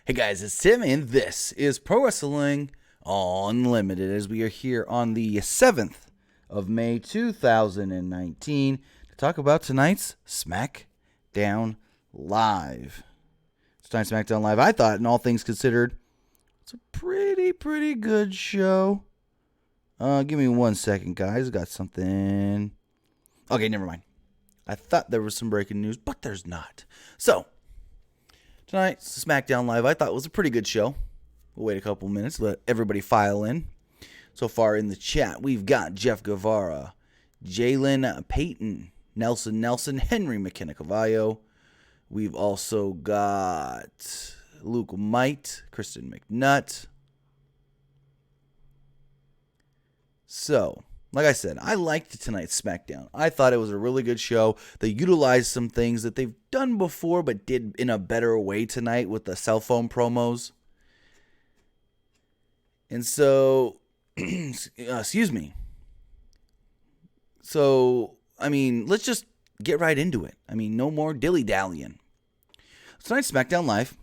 Hey guys, it's Tim, and this is Pro Wrestling Unlimited as we are here on the 7th of May 2019 to talk about tonight's Smackdown Live. Tonight's Smackdown Live, I thought, in all things considered, it's a pretty good show. Give me 1 second, guys. Got something. Okay, never mind. I thought there was some breaking news, but there's not. So, tonight's Smackdown Live, I thought was a pretty good show. We'll wait a couple minutes, let everybody file in. So far in the chat, we've got Jeff Guevara, Jalen Payton, Nelson, Henry McKenna Cavallo. We've also got Luke Might, Kristen McNutt. So, like I said, I liked tonight's Smackdown. I thought it was a really good show. They utilized some things that they've done before, but did in a better way tonight with the cell phone promos. And so, excuse me. So, let's just get right into it. No more dilly-dallying. Tonight's Smackdown Live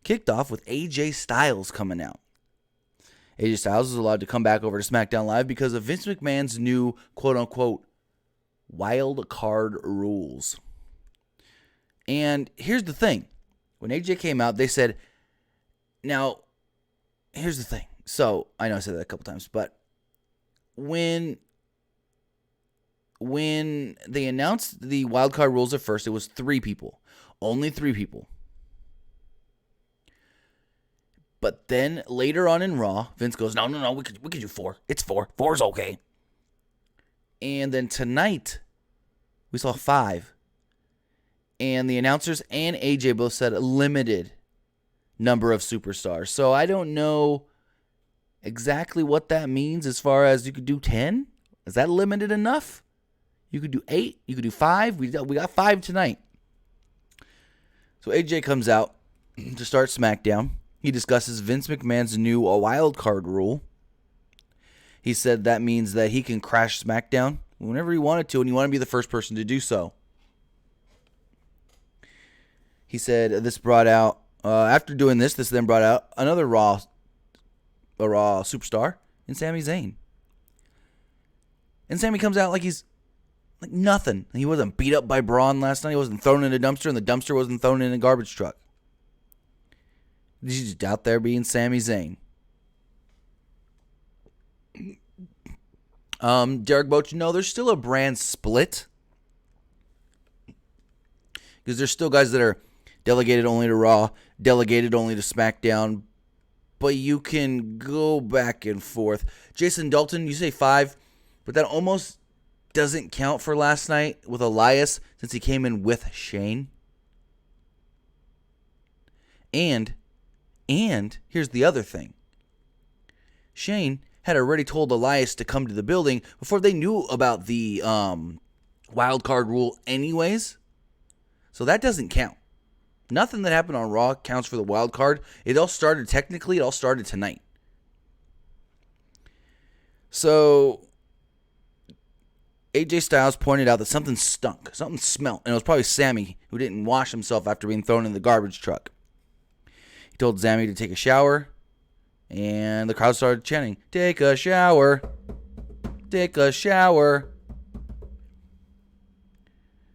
kicked off with AJ Styles coming out. AJ Styles was allowed to come back over to SmackDown Live because of Vince McMahon's new, quote-unquote, wild card rules. And here's the thing. When AJ came out, they said, now, here's the thing. So, I know I said that a couple times, but when they announced the wild card rules at first, it was 3 people. Only 3 people. But then later on in Raw, Vince goes, no, we could do 4. It's 4. 4's okay. And then tonight, we saw 5. And the announcers and AJ both said a limited number of superstars. So I don't know exactly what that means as far as you could do 10. Is that limited enough? You could do 8. You could do 5. We got 5 tonight. So AJ comes out to start SmackDown. He discusses Vince McMahon's new wild card rule. He said that means that he can crash SmackDown whenever he wanted to, and he wanted to be the first person to do so. He said this brought out, after doing this then brought out another Raw superstar in Sami Zayn. And Sami comes out like he's like nothing. He wasn't beat up by Braun last night. He wasn't thrown in a dumpster, and the dumpster wasn't thrown in a garbage truck. He's just out there being Sami Zayn. Derek Boach, no, there's still a brand split. Because there's still guys that are delegated only to Raw, delegated only to SmackDown. But you can go back and forth. Jason Dalton, you say 5, but that almost doesn't count for last night with Elias since he came in with Shane. And here's the other thing. Shane had already told Elias to come to the building before they knew about the wild card rule anyways. So that doesn't count. Nothing that happened on Raw counts for the wild card. It all started tonight. So AJ Styles pointed out that something stunk. Something smelled. And it was probably Sami who didn't wash himself after being thrown in the garbage truck. He told Sami to take a shower, and the crowd started chanting, "Take a shower. Take a shower."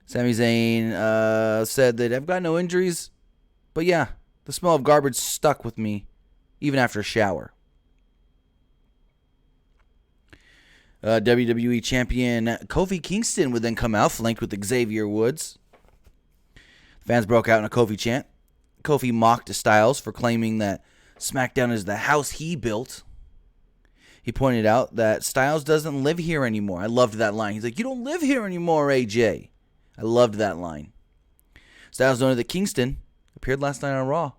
Sami Zayn said that I've got no injuries, but yeah, the smell of garbage stuck with me even after a shower. WWE Champion Kofi Kingston would then come out, flanked with Xavier Woods. Fans broke out in a Kofi chant. Kofi mocked Styles for claiming that SmackDown is the house he built. He pointed out that Styles doesn't live here anymore. I loved that line. He's like, "You don't live here anymore, AJ." I loved that line. Styles noted that Kingston appeared last night on Raw.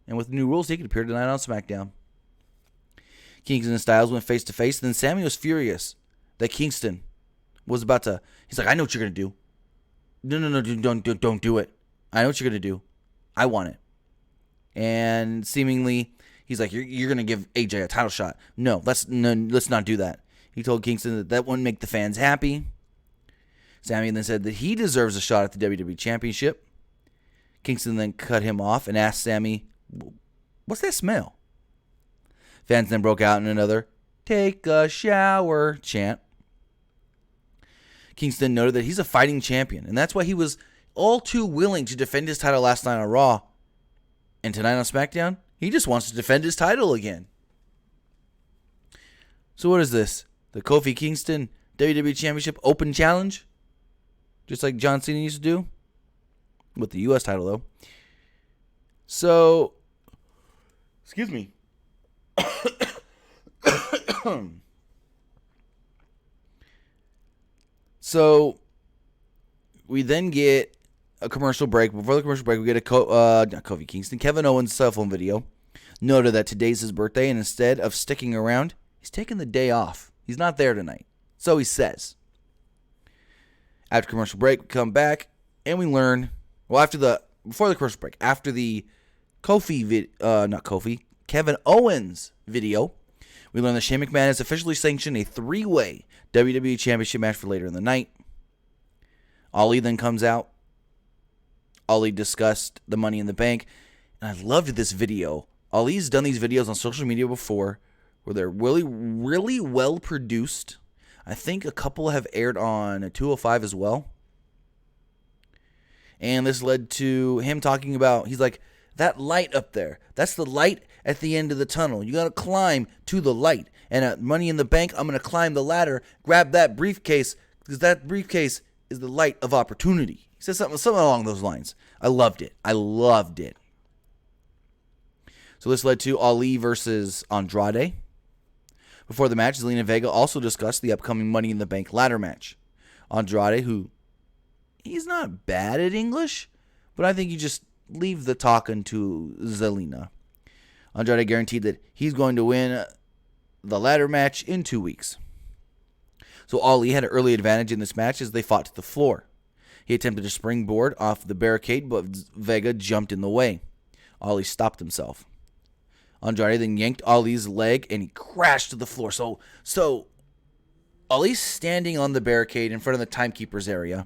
And with the new rules, he could appear tonight on SmackDown. Kingston and Styles went face to face. And then Sami was furious that Kingston was about to. He's like, "I know what you're going to do. No, don't do it. I know what you're going to do. I want it." And seemingly, he's like, you're going to give AJ a title shot. No, let's not do that. He told Kingston that wouldn't make the fans happy. Sami then said that he deserves a shot at the WWE Championship. Kingston then cut him off and asked Sammy, "What's that smell?" Fans then broke out in another "take a shower" chant. Kingston noted that he's a fighting champion, and that's why he was all too willing to defend his title last night on Raw. And tonight on SmackDown, he just wants to defend his title again. So what is this? The Kofi Kingston WWE Championship Open Challenge? Just like John Cena used to do? With the U.S. title, though. So, excuse me. So, we then get a commercial break. Before the commercial break, we get a not Kofi Kingston, Kevin Owens cell phone video. Noted that today's his birthday, and instead of sticking around, he's taking the day off. He's not there tonight. So he says. After commercial break, we come back, and we learn, before the commercial break, after the Kevin Owens video, we learn that Shane McMahon has officially sanctioned a 3-way WWE Championship match for later in the night. Ali then comes out. Ali discussed the Money in the Bank, and I loved this video. Ali's done these videos on social media before where they're really, really well produced. I think a couple have aired on 205 as well. And this led to him talking about, he's like, that light up there, that's the light at the end of the tunnel. You got to climb to the light. And at Money in the Bank, I'm going to climb the ladder, grab that briefcase, because that briefcase is the light of opportunity. He said something along those lines. I loved it. So this led to Ali versus Andrade. Before the match, Zelina Vega also discussed the upcoming Money in the Bank ladder match. Andrade, who, he's not bad at English, but I think you just leave the talking to Zelina. Andrade guaranteed that he's going to win the ladder match in 2 weeks. So Ali had an early advantage in this match as they fought to the floor. He attempted to springboard off the barricade, but Vega jumped in the way. Ali stopped himself. Andrade then yanked Ali's leg, and he crashed to the floor. So Ali's standing on the barricade in front of the timekeeper's area,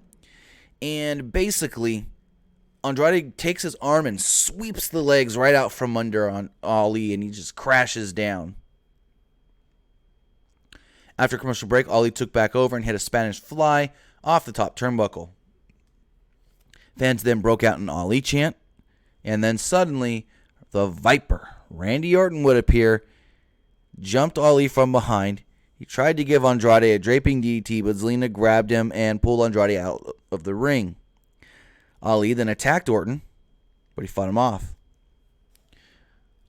and basically, Andrade takes his arm and sweeps the legs right out from under on Ali, and he just crashes down. After commercial break, Ali took back over and hit a Spanish fly off the top turnbuckle. Fans then broke out an Ali chant, and then suddenly, the Viper, Randy Orton, would appear, jumped Ali from behind. He tried to give Andrade a draping DDT, but Zelina grabbed him and pulled Andrade out of the ring. Ali then attacked Orton, but he fought him off.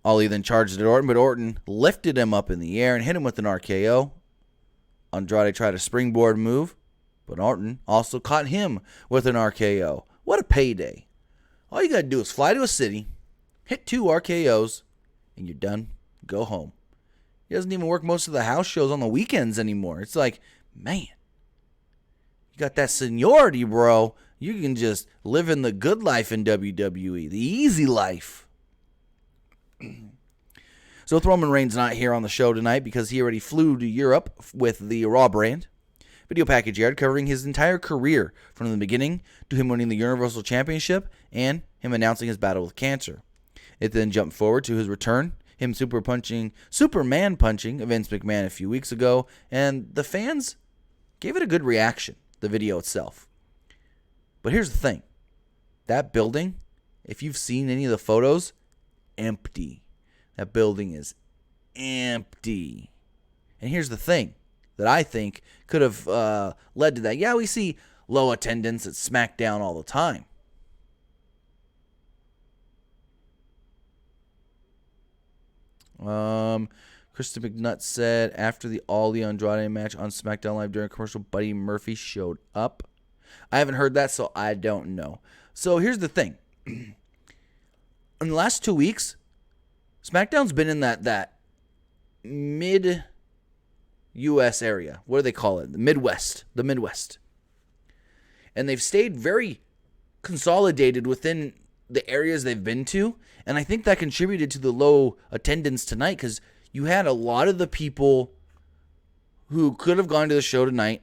Ali then charged at Orton, but Orton lifted him up in the air and hit him with an RKO. Andrade tried a springboard move, but Orton also caught him with an RKO. What a payday. All you got to do is fly to a city, hit 2 RKOs, and you're done. Go home. He doesn't even work most of the house shows on the weekends anymore. It's like, man, you got that seniority, bro. You can just live in the good life in WWE, the easy life. So Roman Reigns not here on the show tonight because he already flew to Europe with the Raw brand. Video package aired covering his entire career from the beginning to him winning the Universal Championship and him announcing his battle with cancer. It then jumped forward to his return, him Superman punching Vince McMahon a few weeks ago, and the fans gave it a good reaction, the video itself. But here's the thing. That building, if you've seen any of the photos, empty. That building is empty. And here's the thing that I think could have led to that. Yeah, we see low attendance at Smackdown all the time. Kristen McNutt said after the Ali Andrade match on SmackDown Live during a commercial, Buddy Murphy showed up. I haven't heard that, so I don't know. So here's the thing. In the last 2 weeks, SmackDown's been in that mid-U.S. area. What do they call it? The Midwest. And they've stayed very consolidated within the areas they've been to. And I think that contributed to the low attendance tonight because you had a lot of the people who could have gone to the show tonight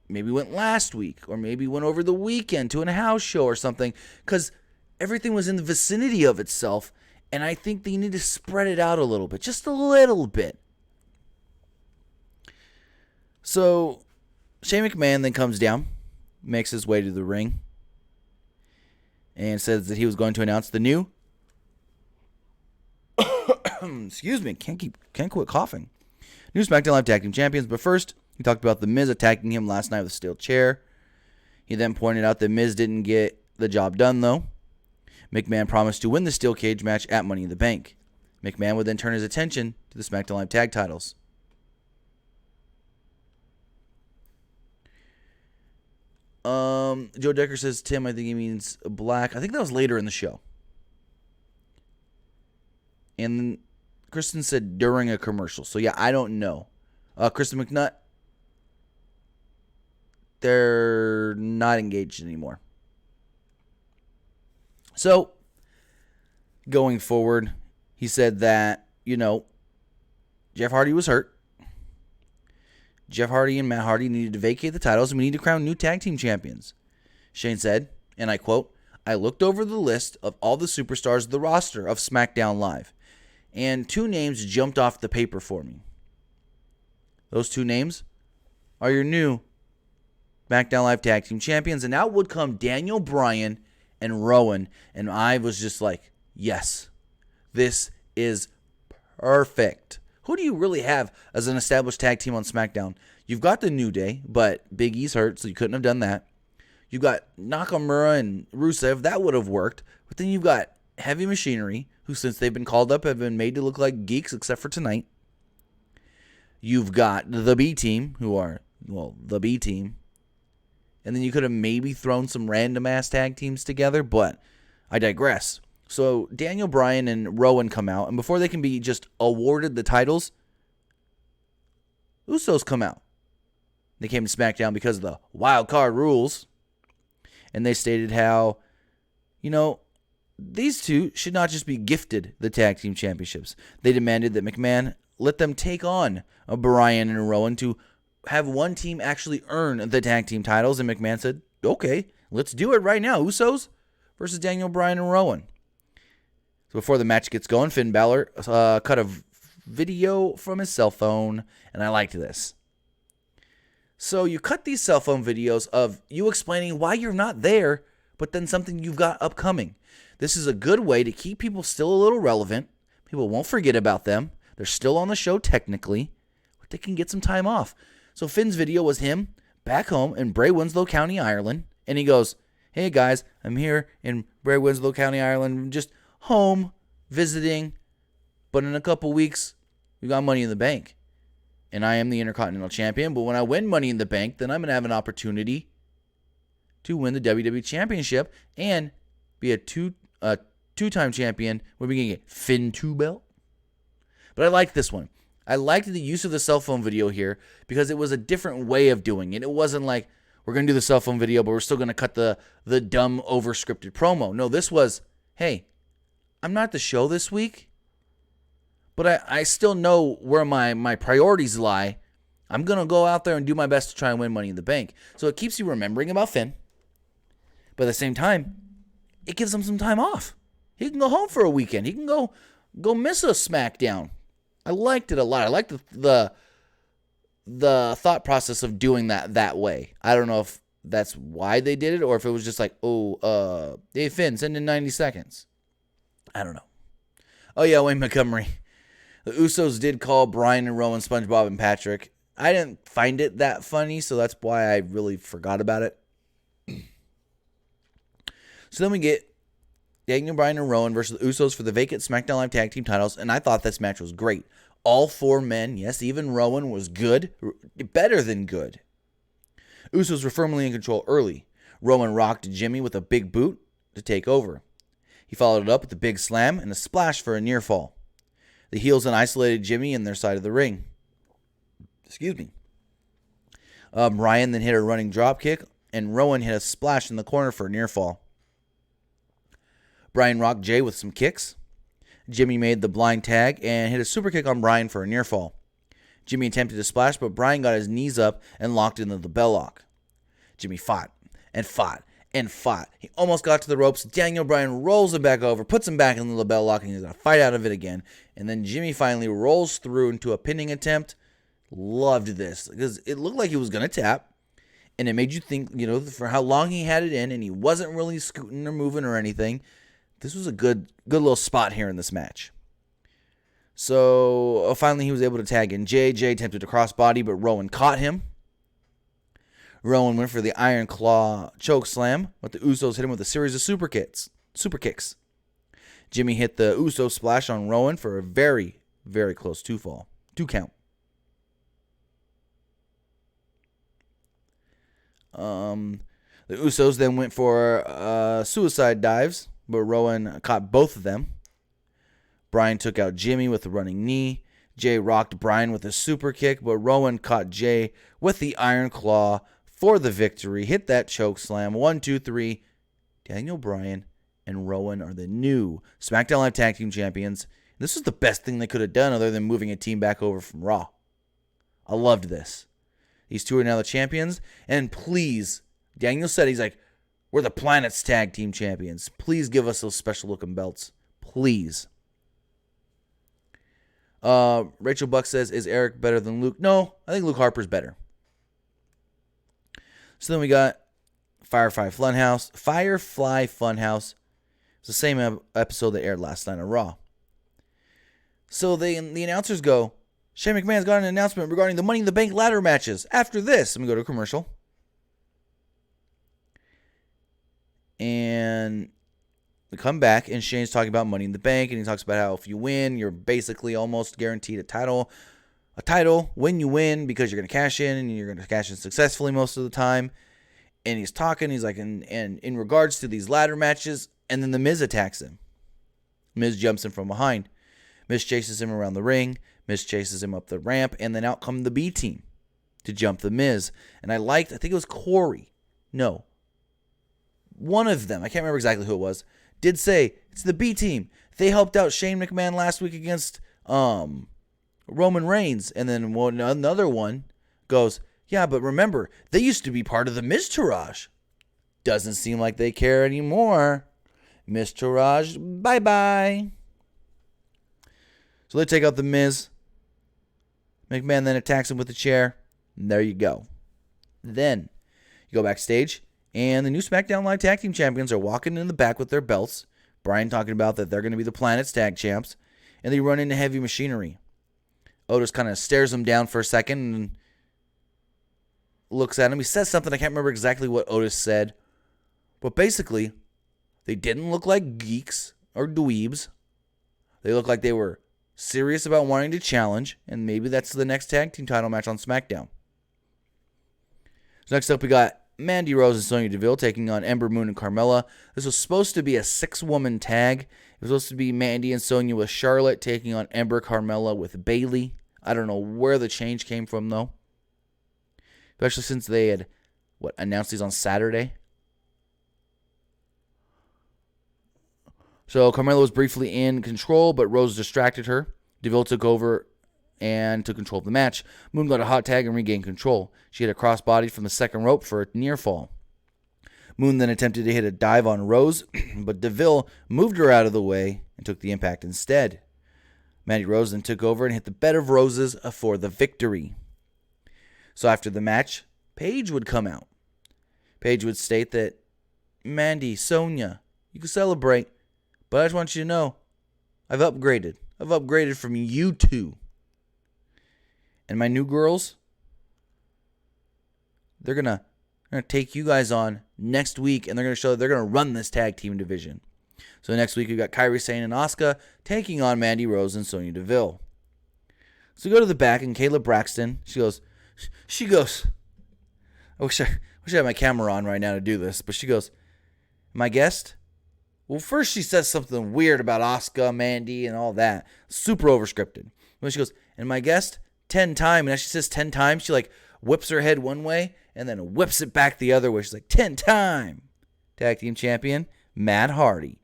maybe went last week or maybe went over the weekend to a house show or something because everything was in the vicinity of itself, and I think they need to spread it out a little bit, just a little bit. So Shane McMahon then comes down, makes his way to the ring, and says that he was going to announce the new excuse me, can't quit coughing. New SmackDown Live Tag Team Champions, but first, he talked about The Miz attacking him last night with a steel chair. He then pointed out that Miz didn't get the job done, though. McMahon promised to win the steel cage match at Money in the Bank. McMahon would then turn his attention to the SmackDown Live Tag titles. Joe Decker says, Tim, I think he means black. I think that was later in the show. And Kristen said during a commercial. So, yeah, I don't know. Kristen McNutt, they're not engaged anymore. So, going forward, he said that, Jeff Hardy was hurt. Jeff Hardy and Matt Hardy needed to vacate the titles, and we need to crown new tag team champions. Shane said, and I quote, I looked over the list of all the superstars of the roster of SmackDown Live, and 2 names jumped off the paper for me. Those 2 names are your new SmackDown Live Tag Team Champions, and out would come Daniel Bryan and Rowan, and I was just like, yes, this is perfect. Who do you really have as an established tag team on SmackDown? You've got the New Day, but Big E's hurt, so you couldn't have done that. You've got Nakamura and Rusev. That would have worked. But then you've got Heavy Machinery, who since they've been called up have been made to look like geeks except for tonight. You've got the B Team, who are, the B Team. And then you could have maybe thrown some random-ass tag teams together, but I digress. So Daniel Bryan and Rowan come out, and before they can be just awarded the titles, Usos come out. They came to SmackDown because of the wild card rules, and they stated how, these 2 should not just be gifted the tag team championships. They demanded that McMahon let them take on Bryan and Rowan to have one team actually earn the tag team titles, and McMahon said, okay, let's do it right now. Usos versus Daniel Bryan and Rowan. So before the match gets going, Finn Balor cut a video from his cell phone, and I liked this. So you cut these cell phone videos of you explaining why you're not there, but then something you've got upcoming. This is a good way to keep people still a little relevant. People won't forget about them. They're still on the show technically, but they can get some time off. So Finn's video was him back home in Bray Winslow County, Ireland, and he goes, hey guys, I'm here in Bray Winslow County, Ireland, just home, visiting, but in a couple weeks, we got Money in the Bank. And I am the Intercontinental Champion, but when I win Money in the Bank, then I'm going to have an opportunity to win the WWE Championship and be a two-time champion where we can get Finn 2 belt. But I like this one. I liked the use of the cell phone video here because it was a different way of doing it. It wasn't like, we're going to do the cell phone video, but we're still going to cut the dumb, over-scripted promo. No, this was, hey, I'm not at the show this week, but I still know where my priorities lie. I'm going to go out there and do my best to try and win Money in the Bank. So it keeps you remembering about Finn, but at the same time, it gives him some time off. He can go home for a weekend. He can go miss a SmackDown. I liked it a lot. I liked the thought process of doing that way. I don't know if that's why they did it or if it was just like, hey, Finn, send in 90 seconds. I don't know. Oh, yeah, Wayne Montgomery. The Usos did call Bryan and Rowan SpongeBob and Patrick. I didn't find it that funny, so that's why I really forgot about it. So then we get Daniel Bryan and Rowan versus the Usos for the vacant SmackDown Live Tag Team titles, and I thought this match was great. All 4 men, yes, even Rowan was good, better than good. Usos were firmly in control early. Rowan rocked Jimmy with a big boot to take over. He followed it up with a big slam and a splash for a near fall. The heels then isolated Jimmy in their side of the ring. Excuse me. Bryan then hit a running drop kick, and Rowan hit a splash in the corner for a near fall. Bryan rocked Jay with some kicks. Jimmy made the blind tag and hit a super kick on Bryan for a near fall. Jimmy attempted to splash, but Bryan got his knees up and locked into the bell lock. Jimmy fought and fought and fought. He almost got to the ropes. Daniel Bryan rolls him back over, puts him back in the label lock, and he's going to fight out of it again. And then Jimmy finally rolls through into a pinning attempt. Loved this because it looked like he was going to tap. And it made you think, for how long he had it in, and he wasn't really scooting or moving or anything. This was a good little spot here in this match. So finally he was able to tag in Jay. Jay attempted to crossbody, but Rowan caught him. Rowan went for the Iron Claw choke slam, but the Usos hit him with a series of super kicks. Jimmy hit the Uso splash on Rowan for a very, very close 2 count. The Usos then went for suicide dives, but Rowan caught both of them. Bryan took out Jimmy with a running knee. Jay rocked Bryan with a super kick, but Rowan caught Jay with the Iron Claw for the victory. Hit that choke slam. 1, 2, 3. Daniel Bryan and Rowan are the new SmackDown Live Tag Team Champions. This was the best thing they could have done other than moving a team back over from Raw. I loved this. These two are now the champions. And please, Daniel said, he's like, we're the Planet's Tag Team Champions. Please give us those special looking belts. Please. Rachel Buck says, is Eric better than Luke? No, I think Luke Harper's better. So then we got Firefly Funhouse. It's the same episode that aired last night on Raw. So the announcers go, Shane McMahon's got an announcement regarding the Money in the Bank ladder matches. After this, let me go to a commercial. And we come back, and Shane's talking about Money in the Bank, and he talks about how if you win, you're basically almost guaranteed a title when you win, because you're going to cash in, and you're going to cash in successfully most of the time. And he's talking, he's like, and in regards to these ladder matches, and then the Miz attacks him. Miz jumps in from behind. Miz chases him around the ring. Miz chases him up the ramp, and then out come the B team to jump the Miz. And I think it was Corey. No. One of them, I can't remember exactly who it was, did say, it's the B team. They helped out Shane McMahon last week against Roman Reigns. And then another one goes, yeah, but remember, they used to be part of the Miztourage. Doesn't seem like they care anymore. Miztourage, bye-bye. So they take out the Miz. McMahon then attacks him with a chair. And there you go. Then you go backstage, and the new SmackDown Live Tag Team Champions are walking in the back with their belts. Bryan talking about that they're going to be the Planet's Tag Champs. And they run into Heavy Machinery. Otis kind of stares them down for a second and looks at him. He says something. I can't remember exactly what Otis said. But basically, they didn't look like geeks or dweebs. They looked like they were serious about wanting to challenge, and maybe that's the next tag team title match on SmackDown. So next up, we got Mandy Rose and Sonya Deville taking on Ember Moon and Carmella. This was supposed to be a 6-woman tag. It was supposed to be Mandy and Sonya with Charlotte taking on Ember, Carmella with Bayley. I don't know where the change came from, though. Especially since they had, announced these on Saturday. So Carmella was briefly in control, but Rose distracted her. Deville took over and took control of the match. Moon got a hot tag and regained control. She hit a crossbody from the second rope for a near fall. Moon then attempted to hit a dive on Rose, but Deville moved her out of the way and took the impact instead. Mandy Rose then took over and hit the bed of roses for the victory. So after the match, Paige would come out. Paige would state that, Mandy, Sonya, you can celebrate, but I just want you to know, I've upgraded. I've upgraded from you two. And my new girls, they're gonna take you guys on next week, and they're gonna show that they're gonna run this tag team division. So next week we got Kairi Sane and Asuka taking on Mandy Rose and Sonya Deville. So we go to the back, and Kayla Braxton, she goes, I wish I had my camera on right now to do this, but she goes, my guest? Well, first she says something weird about Asuka, Mandy, and all that. Super overscripted. Then she goes, and my guest, 10 times. And as she says 10 times, she whips her head one way and then whips it back the other way. She's like, 10-time tag team champion, Matt Hardy.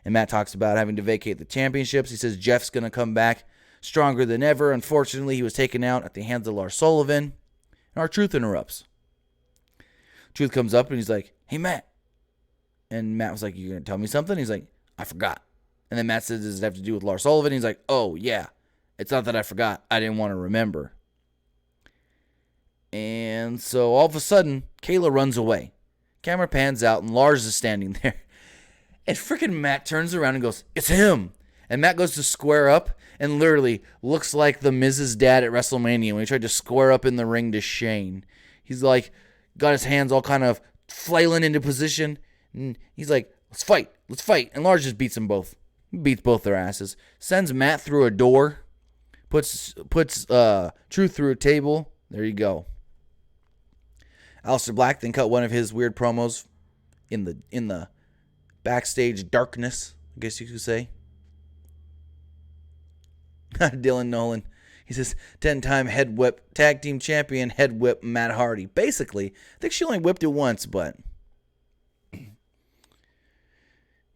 And Matt talks about having to vacate the championships. He says Jeff's going to come back stronger than ever. Unfortunately, he was taken out at the hands of Lars Sullivan. And R-Truth interrupts. Truth comes up and he's like, hey, Matt, And Matt was like, "You gonna tell me something?" He's like, "I forgot." And then Matt says, "Does it have to do with Lars Sullivan?" He's like, "Oh yeah, it's not that I forgot. I didn't want to remember." And so all of a sudden, Kayla runs away. Camera pans out, and Lars is standing there. And freaking Matt turns around and goes, "It's him!" And Matt goes to square up and literally looks like the Miz's dad at WrestleMania when he tried to square up in the ring to Shane. He's like, got his hands all kind of flailing into position. And he's like, let's fight. And Lars just beats them both. Beats both their asses. Sends Matt through a door. Puts Truth through a table. There you go. Aleister Black then cut one of his weird promos in the backstage darkness, I guess you could say. Dylan Nolan. He says, 10-time head whip, tag team champion, head whip Matt Hardy. Basically, I think she only whipped it once, but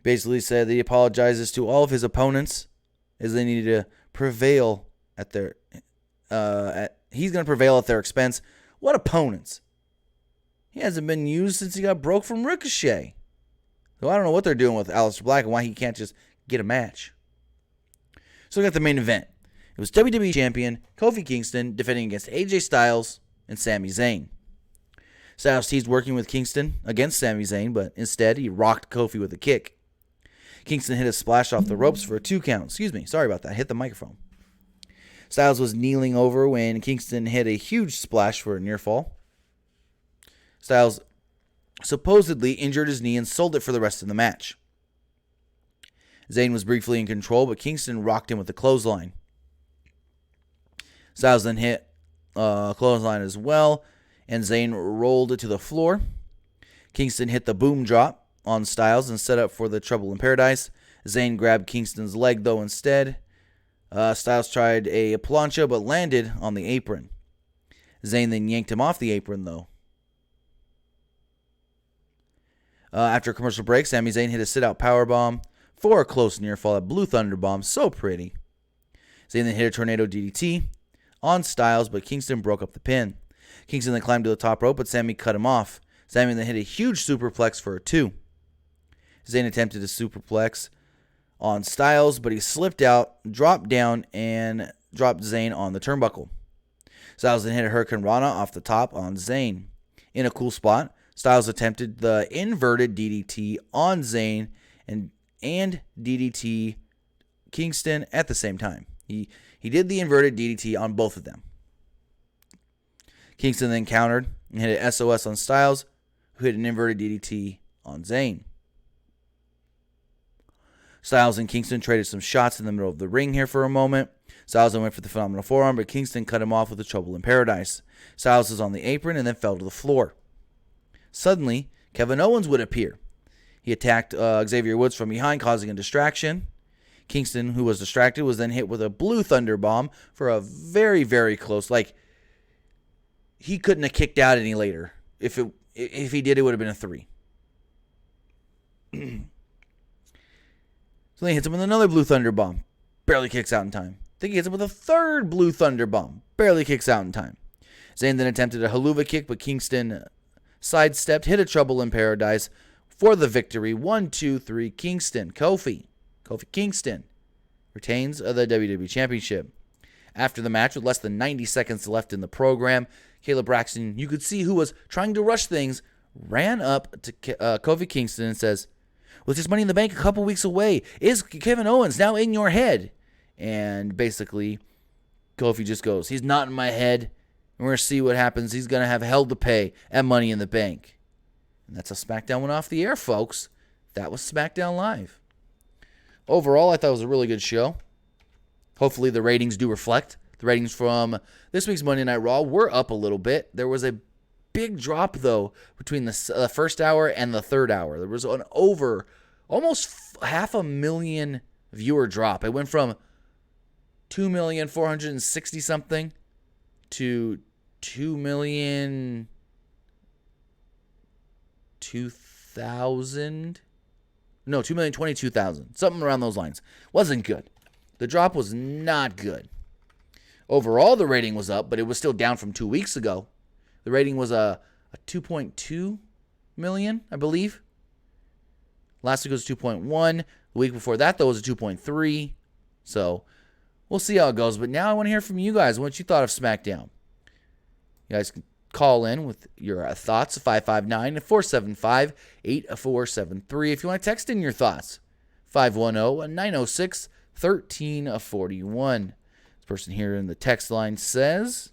basically said that he apologizes to all of his opponents as they needed to prevail at their he's going to prevail at their expense. What opponents? He hasn't been used since he got broke from Ricochet. So I don't know what they're doing with Aleister Black and why he can't just get a match. So we got the main event. It was WWE Champion Kofi Kingston defending against AJ Styles and Sami Zayn. Styles teased working with Kingston against Sami Zayn, but instead he rocked Kofi with a kick. Kingston hit a splash off the ropes for a 2 count. Sorry about that. I hit the microphone. Styles was kneeling over when Kingston hit a huge splash for a near fall. Styles supposedly injured his knee and sold it for the rest of the match. Zayn was briefly in control, but Kingston rocked him with a clothesline. Styles then hit a clothesline as well, and Zayn rolled it to the floor. Kingston hit the boom drop on Styles and set up for the Trouble in Paradise. Zayn grabbed Kingston's leg, though, instead. Styles tried a plancha, but landed on the apron. Zayn then yanked him off the apron, though. After a commercial break, Sami Zayn hit a sit-out powerbomb for a close near fall, a blue thunder bomb, so pretty. Zayn then hit a tornado DDT on Styles, but Kingston broke up the pin. Kingston then climbed to the top rope, but Sami cut him off. Sami then hit a huge superplex for a 2. Zayn attempted a superplex on Styles, but he slipped out, dropped down, and dropped Zayn on the turnbuckle. Styles then hit a Hurricane Rana off the top on Zayn. In a cool spot, Styles attempted the inverted DDT on Zayn and DDT Kingston at the same time. He did the inverted DDT on both of them. Kingston then countered and hit an SOS on Styles, who hit an inverted DDT on Zayn. Styles and Kingston traded some shots in the middle of the ring here for a moment. Styles then went for the phenomenal forearm, but Kingston cut him off with the Trouble in Paradise. Styles was on the apron and then fell to the floor. Suddenly, Kevin Owens would appear. He attacked Xavier Woods from behind, causing a distraction. Kingston, who was distracted, was then hit with a blue thunder bomb for a very, very close. He couldn't have kicked out any later. If he did, it would have been a 3. So then he hits him with another blue thunder bomb. Barely kicks out in time. Then he hits him with a third blue thunder bomb. Barely kicks out in time. Zayn then attempted a haluva kick, but Kingston sidestepped, hit a Trouble in Paradise for the victory. 1, 2, 3, Kingston. Kofi Kingston retains the WWE Championship. After the match, with less than 90 seconds left in the program, Kayla Braxton, you could see who was trying to rush things, ran up to Kofi Kingston and says, "With just Money in the Bank a couple weeks away, is Kevin Owens now in your head?" And basically, Kofi just goes, "He's not in my head. And we're going to see what happens. He's going to have hell to pay at Money in the Bank." And that's how SmackDown went off the air, folks. That was SmackDown Live. Overall, I thought it was a really good show. Hopefully the ratings do reflect. The ratings from this week's Monday Night Raw were up a little bit. There was a big drop, though, between the first hour and the third hour. There was an over almost 500,000 viewer drop. It went from 2,460,000 something to 2,022,000. Something around those lines. Wasn't good. The drop was not good. Overall, the rating was up, but it was still down from 2 weeks ago. The rating was a 2.2 million, I believe. Last week was 2.1. The week before that, though, was a 2.3. So we'll see how it goes. But now I want to hear from you guys what you thought of SmackDown. You guys can call in with your thoughts, 559-475-8473. If you want to text in your thoughts, 510-906-1341. This person here in the text line says,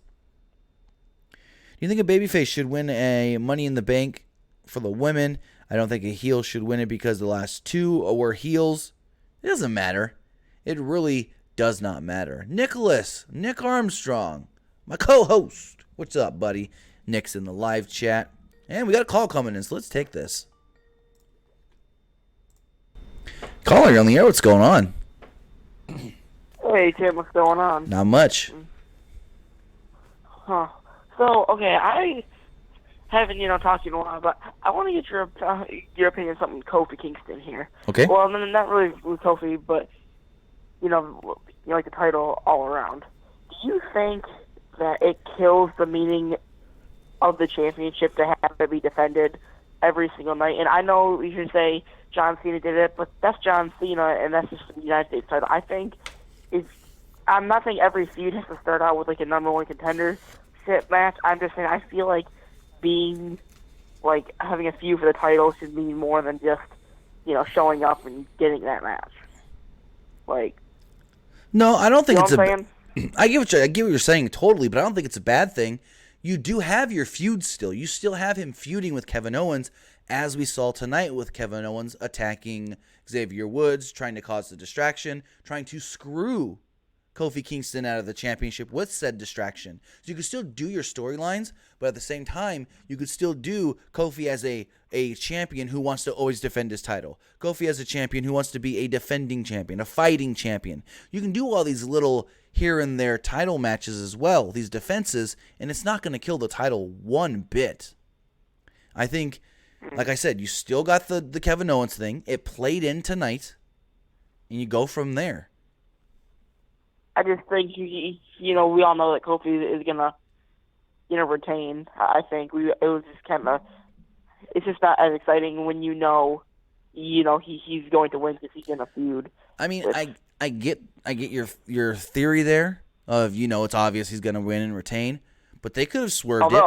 do you think a babyface should win a Money in the Bank for the women? I don't think a heel should win it because the last two were heels. It doesn't matter. It really does not matter. Nick Armstrong, my co-host. What's up, buddy? Nick's in the live chat. And we got a call coming in, so let's take this. Caller, you're on the air. What's going on? Hey, Tim, what's going on? Not much. Huh. So, okay, I haven't, talked to you in a while, but I want to get your opinion on something Kofi Kingston here. Okay. Well, not really with Kofi, but, like the title all around. Do you think that it kills the meaning of the championship to have it be defended every single night? And I know you should say John Cena did it, but that's John Cena, and that's just the United States title. I think I'm not saying every feud has to start out with like a number one contender match. I'm just saying I feel like having a feud for the title should mean more than just showing up and getting that match. No, I don't think it's a. I get what you're saying totally, but I don't think it's a bad thing. You do have your feud still. You still have him feuding with Kevin Owens, as we saw tonight with Kevin Owens attacking Xavier Woods, trying to cause the distraction, trying to screw Kofi Kingston out of the championship with said distraction. So you could still do your storylines, but at the same time, you could still do Kofi as a champion who wants to always defend his title. Kofi as a champion who wants to be a defending champion, a fighting champion. You can do all these little here and there title matches as well, these defenses, and it's not going to kill the title one bit. I think, like I said, you still got the Kevin Owens thing. It played in tonight, and you go from there. I just think we all know that Kofi is gonna retain. I think it was just kind of, it's just not as exciting when he's going to win because he's in a feud. I mean, I get your theory there of it's obvious he's gonna win and retain, but they could have swerved it.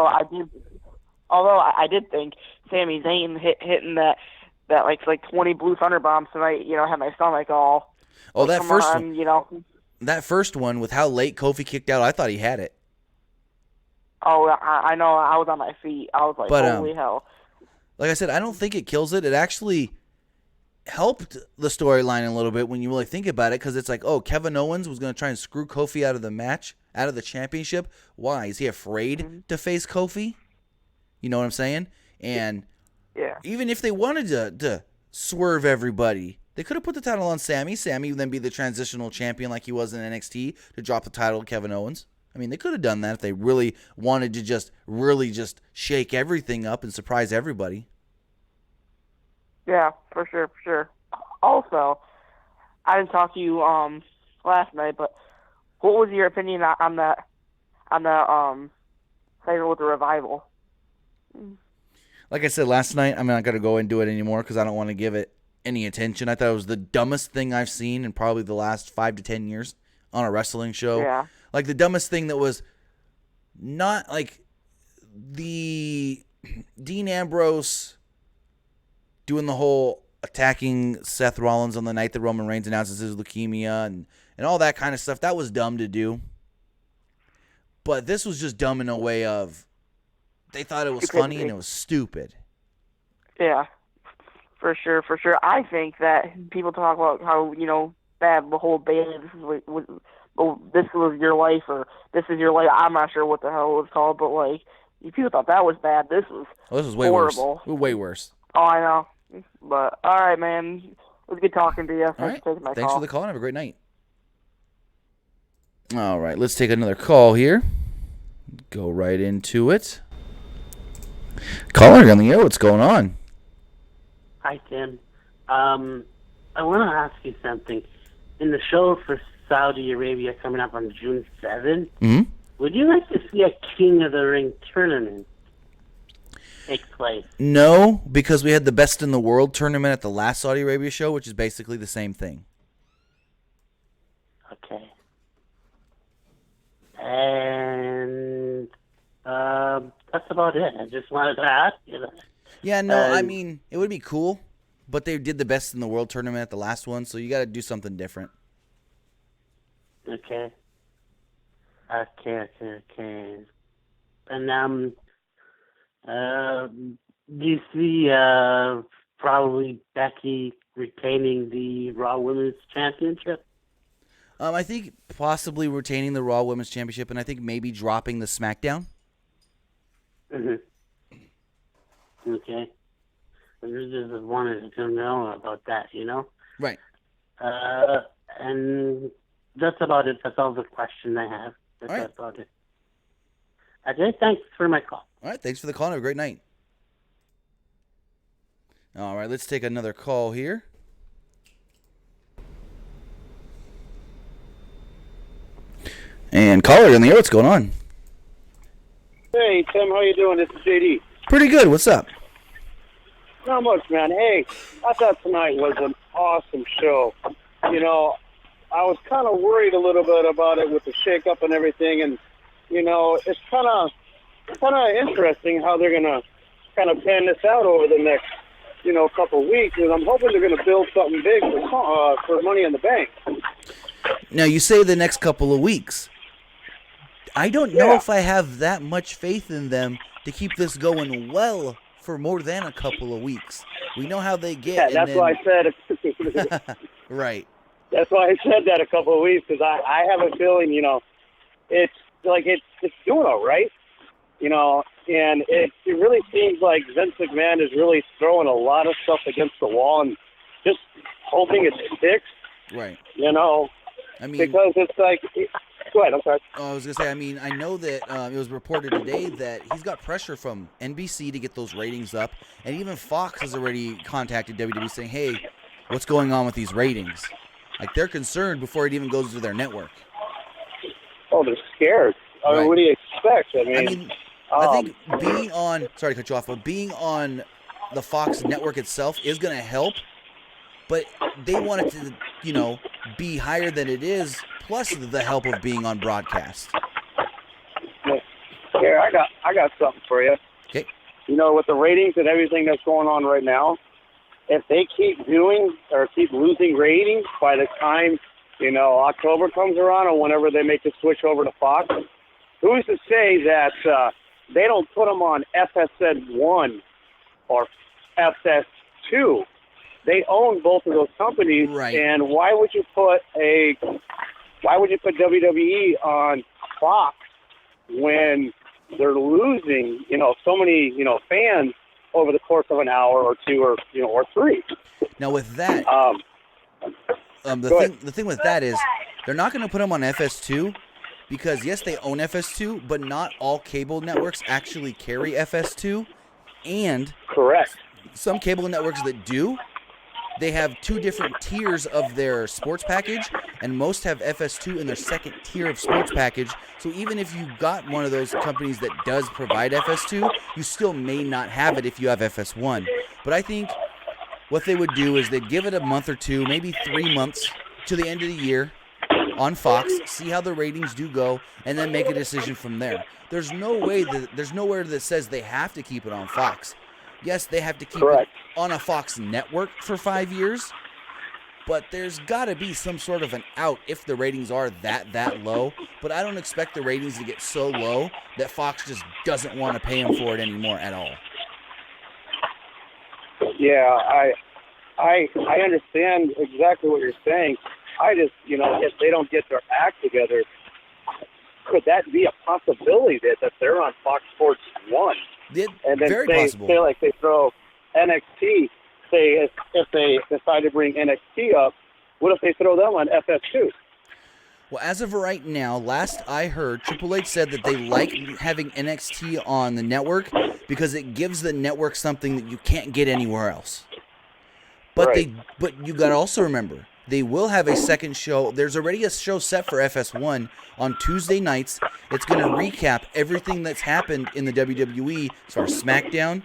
Although I did think Sami Zayn hitting that like 20 Blue Thunder bombs tonight, had my stomach all. Oh, that first one, that first one with how late Kofi kicked out, I thought he had it. Oh, I know. I was on my feet. I was like, holy hell. Like I said, I don't think it kills it. It actually helped the storyline a little bit when you really think about it, because it's like, oh, Kevin Owens was going to try and screw Kofi out of the match, out of the championship. Why? Is he afraid to face Kofi? You know what I'm saying? And even if they wanted to swerve everybody, they could have put the title on Sami. Sami would then be the transitional champion like he was in NXT to drop the title to Kevin Owens. I mean, they could have done that if they really wanted to just shake everything up and surprise everybody. Yeah, for sure. Also, I didn't talk to you last night, but what was your opinion on the title with the Revival? Like I said last night, I'm not going to go into it anymore because I don't want to give it any attention. I thought it was the dumbest thing I've seen in probably the last 5 to 10 years on a wrestling show. Yeah. Like the dumbest thing that was not like the Dean Ambrose doing the whole attacking Seth Rollins on the night that Roman Reigns announces his leukemia and all that kind of stuff. That was dumb to do. But this was just dumb in a way of they thought it was funny and it was stupid. Yeah. For sure. I think that people talk about how, bad the whole Bailey, this was your life, or this is your life. I'm not sure what the hell it was called, but, people thought that was bad. This was way horrible. Worse. Way worse. Oh, I know. But, all right, man. It was good talking to you. Thanks for taking my call. Thanks for the call, and have a great night. All right, let's take another call here. Go right into it. Caller, you're on the air. What's going on? Hi, Tim. I want to ask you something. In the show for Saudi Arabia coming up on June 7th, would you like to see a King of the Ring tournament? take place? No, because we had the Best in the World tournament at the last Saudi Arabia show, which is basically the same thing. Okay. And that's about it. I just wanted to ask you that. Yeah, no, I mean, it would be cool, but they did the Best in the World tournament at the last one, so you got to do something different. Okay. And do you see probably Becky retaining the Raw Women's Championship? I think possibly retaining the Raw Women's Championship, and I think maybe dropping the Smackdown. Mm-hmm. Okay. I just wanted to know about that, you know? Right. And that's about it. That's all the question I have. That's about it. Okay, thanks for my call. All right, thanks for the call. Have a great night. All right, let's take another call here. And caller, you're on the air. What's going on? Hey, Tim, how you doing? This is JD. Pretty good. What's up? Not much, man. Hey, I thought tonight was an awesome show. You know, I was kind of worried a little bit about it with the shake-up and everything, and, you know, it's kind of interesting how they're going to kind of pan this out over the next, you know, couple of weeks, and I'm hoping they're going to build something big for Money in the Bank. Now, you say the next couple of weeks. I don't know if I have that much faith in them to keep this going well for more than a couple of weeks. We know how they get. Yeah, that's why I said it. Right. That's why I said that a couple of weeks, because I have a feeling, you know, it's like it's doing all right, you know, and it really seems like Vince McMahon is really throwing a lot of stuff against the wall and just hoping it sticks. Right. You know, I mean, because it's like, go ahead, I'm sorry. I was going to say, I mean, I know that it was reported today that he's got pressure from NBC to get those ratings up, and even Fox has already contacted WWE saying, hey, what's going on with these ratings? Like, they're concerned before it even goes to their network. Oh, they're scared. I mean, what do you expect? I think being on, sorry to cut you off, but being on the Fox network itself is going to help, but they want it to, you know, be higher than it is, plus the help of being on broadcast. Here, I got something for you. Okay. You know, with the ratings and everything that's going on right now, if they keep losing ratings by the time, you know, October comes around or whenever they make the switch over to Fox, who's to say that they don't put them on FSN1 or FS2? They own both of those companies, right. And why would you put WWE on Fox when they're losing, you know, so many, you know, fans over the course of an hour or two or, you know, or three? Now with that, the thing with that is they're not going to put them on FS2 because yes, they own FS2, but not all cable networks actually carry FS2, and correct. Some cable networks that do, they have two different tiers of their sports package, and most have FS2 in their second tier of sports package. So even if you got one of those companies that does provide FS2, you still may not have it if you have FS1. But I think what they would do is they'd give it a month or two, maybe 3 months to the end of the year on Fox, see how the ratings do go, and then make a decision from there. There's nowhere that says they have to keep it on Fox. Yes, they have to keep it on a Fox network for 5 years, but there's got to be some sort of an out if the ratings are that low. But I don't expect the ratings to get so low that Fox just doesn't want to pay them for it anymore at all. Yeah, I understand exactly what you're saying. I just, you know, if they don't get their act together, could that be a possibility that they're on Fox Sports 1? And then say like they throw NXT, say if they decide to bring NXT up, what if they throw them on FS2? Well, as of right now, last I heard, Triple H said that they like having NXT on the network because it gives the network something that you can't get anywhere else. But but you got to also remember, they will have a second show. There's already a show set for FS1 on Tuesday nights. It's going to recap everything that's happened in the WWE as far as Smackdown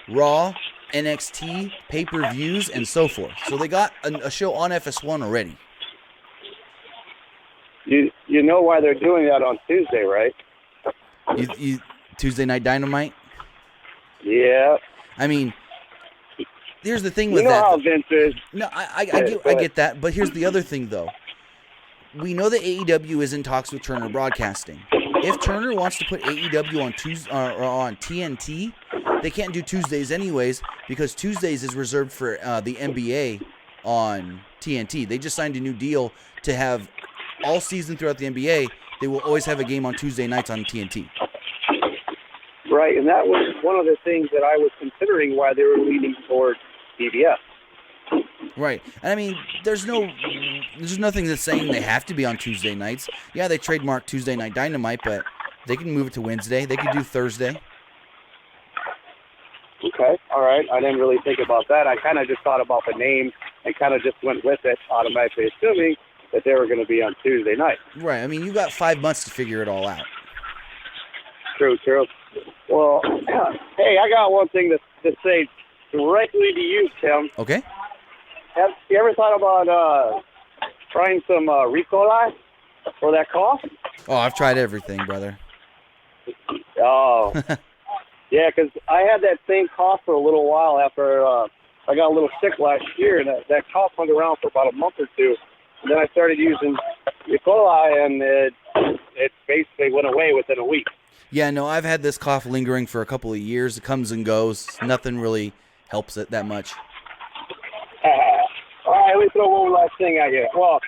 Raw, NXT, pay-per-views, and so forth. So they got a show on FS1 already. You know why they're doing that on Tuesday, right? You Tuesday Night Dynamite? Yeah. I mean, here's the thing with you know that. How Vince is. No, I get that. But here's the other thing, though. We know that AEW is in talks with Turner Broadcasting. If Turner wants to put AEW on Tuesday or on TNT, they can't do Tuesdays anyways because Tuesdays is reserved for the NBA on TNT. They just signed a new deal to have all season throughout the NBA. They will always have a game on Tuesday nights on TNT. Right, and that was one of the things that I was considering why they were leaning towards CBS. Right, and I mean, there's nothing that's saying they have to be on Tuesday nights. Yeah, they trademarked Tuesday Night Dynamite, but they can move it to Wednesday. They could do Thursday. Okay, all right. I didn't really think about that. I kind of just thought about the name and kind of just went with it, automatically assuming that they were going to be on Tuesday night. Right, I mean, you got 5 months to figure it all out. True. Well, hey, I got one thing to say directly to you, Tim. Okay. Have you ever thought about trying some Ricola for that cough? Oh, I've tried everything, brother. Oh, yeah, because I had that same cough for a little while after I got a little sick last year, and that cough hung around for about a month or two. And then I started using Ricola, and it basically went away within a week. Yeah, no, I've had this cough lingering for a couple of years. It comes and goes. Nothing really helps it that much. All right, let me throw one last thing out here. Well,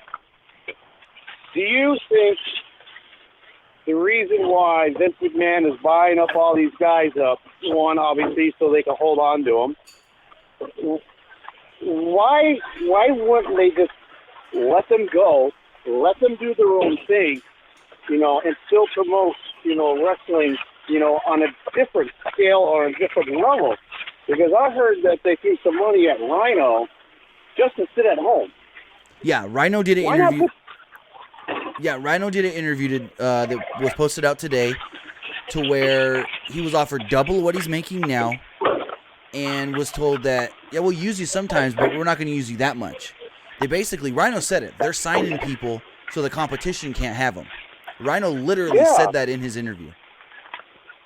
do you think the reason why Vince McMahon is buying up all these guys up, one, obviously, so they can hold on to them, why wouldn't they just let them go, let them do their own thing, and still promote, wrestling, on a different scale or a different level? Because I heard that they threw some money at Rhino just to sit at home. Yeah, Rhino did an interview. Rhino did an interview that was posted out today to where he was offered double what he's making now and was told that, yeah, we'll use you sometimes, but we're not going to use you that much. Rhino said it. They're signing people so the competition can't have them. Rhino literally said that in his interview.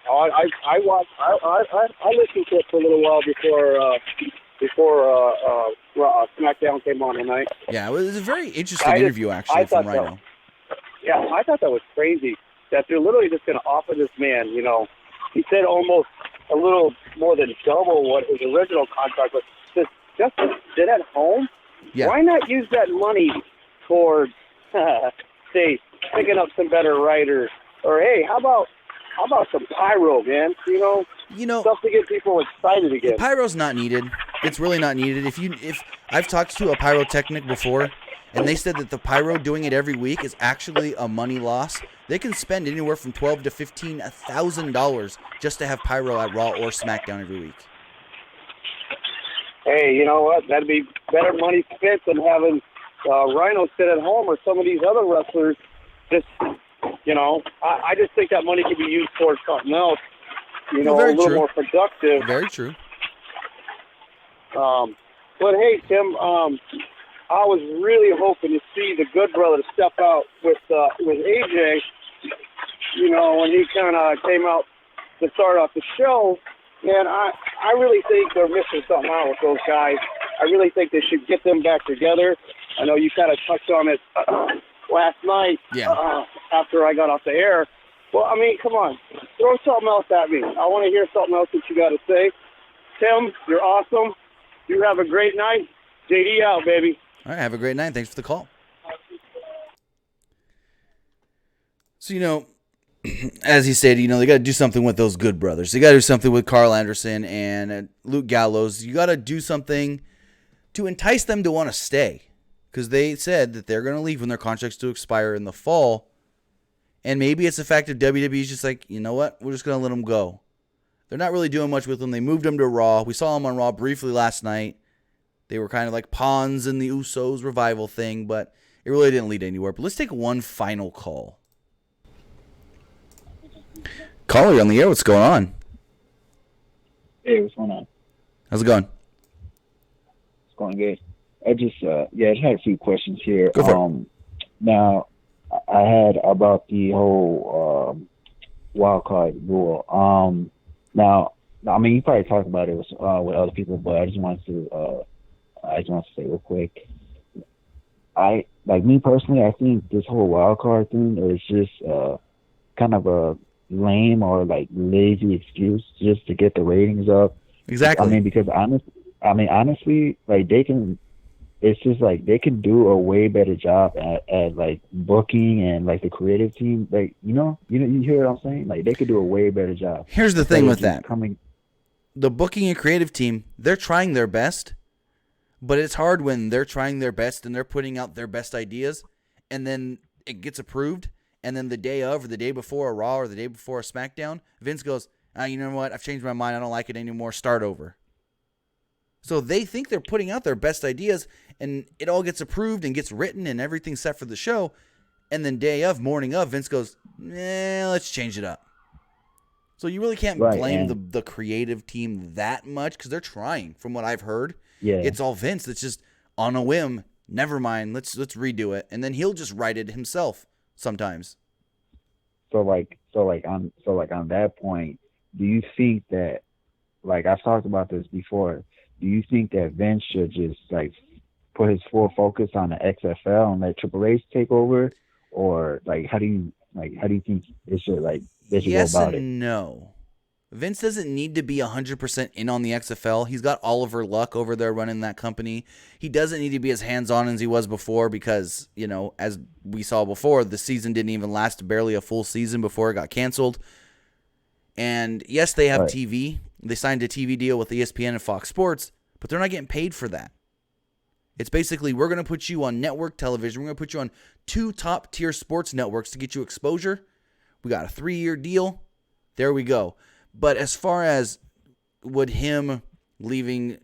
I listened to it for a little while before Smackdown came on tonight. Yeah, it was a very interesting interview, actually, from Rhino. I thought that was crazy, that they're literally just going to offer this man, he said almost a little more than double what his original contract was, just to sit at home? Yeah. Why not use that money towards, say, picking up some better writers? Or, hey, how about some pyro, man? Stuff to get people excited again. Pyro's not needed. It's really not needed. If I've talked to a pyrotechnic before, and they said that the pyro doing it every week is actually a money loss. They can spend anywhere from $12,000 to $15,000 just to have pyro at Raw or SmackDown every week. Hey, you know what? That'd be better money spent than having Rhino sit at home or some of these other wrestlers. I just think that money could be used towards something else. A little more productive. Very true. But hey, Tim, I was really hoping to see the Good Brother step out with AJ. When he kind of came out to start off the show, and I really think they're missing something out with those guys. I really think they should get them back together. I know you kind of touched on it last night after I got off the air. Well, I mean, come on. Throw something else at me. I want to hear something else that you got to say. Tim, you're awesome. You have a great night. JD out, baby. All right, have a great night. Thanks for the call. So, as he stated, they got to do something with those Good Brothers. They got to do something with Carl Anderson and Luke Gallows. You got to do something to entice them to want to stay, because they said that they're going to leave when their contracts do expire in the fall. And maybe it's the fact that WWE's just like, you know what? We're just going to let them go. They're not really doing much with them. They moved them to Raw. We saw them on Raw briefly last night. They were kind of like pawns in the Usos revival thing, but it really didn't lead anywhere. But let's take one final call. Caller, you're on the air. What's going on? Hey, what's going on? How's it going? It's going good. I just just had a few questions here. Go for it. Now, I had about the whole wild card rule. Now, I mean, you probably talked about it with other people, but I just wanted to say real quick. Me personally, I think this whole wild card thing is just kind of a lame or like lazy excuse just to get the ratings up. Exactly. I mean, because honestly, like they can. It's just like they can do a way better job at like booking and like the creative team. Like you hear what I'm saying? Like they could do a way better job. Here's the thing with that. The booking and creative team, they're trying their best, but it's hard when they're trying their best and they're putting out their best ideas, and then it gets approved, and then the day of or the day before a Raw or the day before a SmackDown, Vince goes, you know what? I've changed my mind. I don't like it anymore. Start over. So they think they're putting out their best ideas, and it all gets approved and gets written and everything's set for the show. And then morning of, Vince goes, let's change it up. So you really can't blame the creative team that much because they're trying, from what I've heard. Yeah. It's all Vince that's just on a whim. Never mind, let's redo it. And then he'll just write it himself sometimes. So on that point, do you think that, like I've talked about this before, do you think that Vince should just like put his full focus on the XFL and let Triple H take over, or like how do you think it should they should go about it? Yes and no. Vince doesn't need to be 100% in on the XFL. He's got Oliver Luck over there running that company. He doesn't need to be as hands-on as he was before because, as we saw before, the season didn't even last barely a full season before it got canceled. And yes, they have TV. They signed a TV deal with ESPN and Fox Sports, but they're not getting paid for that. It's basically, we're going to put you on network television. We're going to put you on 2 top-tier sports networks to get you exposure. We got a 3-year deal. There we go. But as far as would him leaving,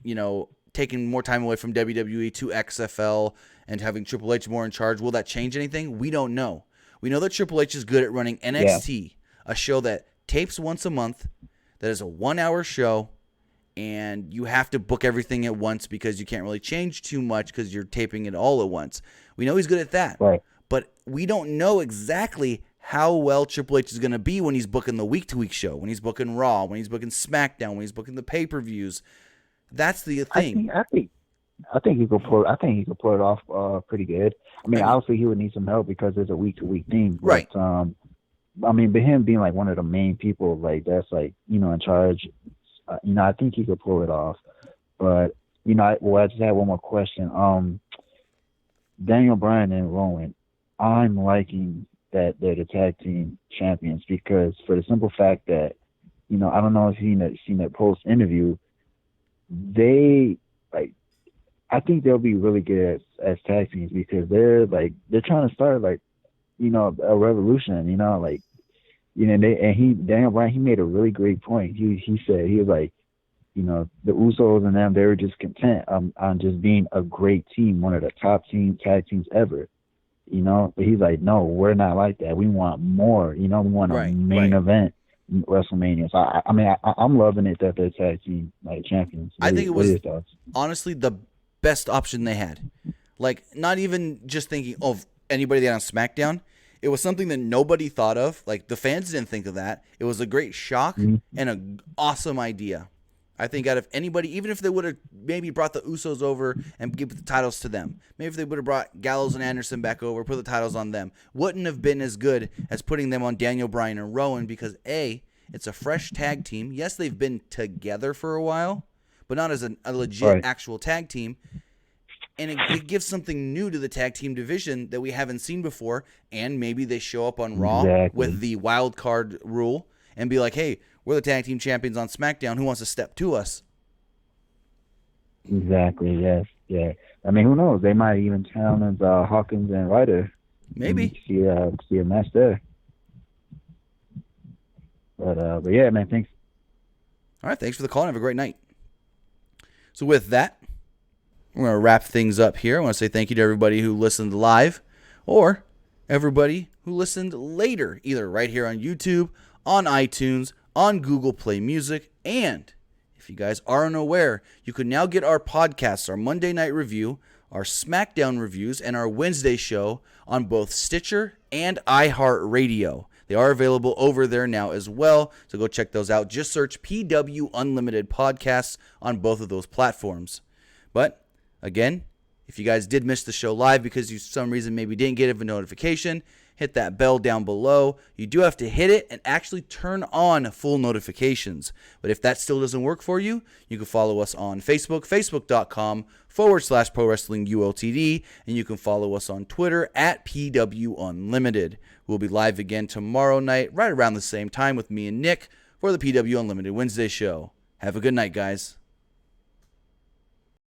taking more time away from WWE to XFL and having Triple H more in charge, will that change anything? We don't know. We know that Triple H is good at running NXT, a show that tapes once a month, that is a 1-hour show, and you have to book everything at once because you can't really change too much because you're taping it all at once. We know he's good at that. Right. But we don't know exactly how well Triple H is going to be when he's booking the week-to-week show, when he's booking Raw, when he's booking SmackDown, when he's booking the pay-per-views. That's the thing. I think he could pull it off pretty good. I mean, obviously he would need some help because it's a week-to-week thing. But, right. But him being like one of the main people, like that's like in charge. I think he could pull it off. But I just had one more question. Daniel Bryan and Rowan, I'm liking that they're the tag team champions because for the simple fact that I don't know if you've seen that post interview, I think they'll be really good as tag teams because they're trying to start a revolution, Daniel Bryan, he made a really great point. He said, he was like, the Usos and them, they were just content on just being a great team, one of the top tag teams ever, but he's like, no, we're not like that. We want more, we want a main event WrestleMania. So I'm loving it that they're tag team champions. I think it was honestly the best option they had. Not even just thinking of anybody that on SmackDown. It was something that nobody thought of. The fans didn't think of that. It was a great shock and an awesome idea. I think out of anybody, even if they would have maybe brought the Usos over and give the titles to them, maybe if they would have brought Gallows and Anderson back over, put the titles on them, wouldn't have been as good as putting them on Daniel Bryan and Rowan because, A, it's a fresh tag team. Yes, they've been together for a while, but not as a legit actual tag team. And it gives something new to the tag team division that we haven't seen before. And maybe they show up on Raw with the wild card rule and be like, hey, we're the tag team champions on SmackDown. Who wants to step to us? Exactly, yes. Yeah. Who knows? They might even challenge Hawkins and Ryder. Maybe. See a match there. But yeah, man, thanks. All right, thanks for the call and have a great night. So with that, we're going to wrap things up here. I want to say thank you to everybody who listened live or everybody who listened later, either right here on YouTube, on iTunes, on Google Play Music, and if if you guys aren't aware, you can now get our podcasts, our Monday Night Review, our Smackdown reviews, and our Wednesday show on both Stitcher and iHeartRadio. They are available over there now as well, so go check those out. Just search PW Unlimited Podcasts on both of those platforms. But, again, if you guys did miss the show live because you for some reason maybe didn't get a notification, hit that bell down below. You do have to hit it and actually turn on full notifications. But if that still doesn't work for you, you can follow us on Facebook, facebook.com/Pro Wrestling ULTD, and you can follow us on Twitter at PW Unlimited. We'll be live again tomorrow night, right around the same time with me and Nick for the PW Unlimited Wednesday show. Have a good night, guys.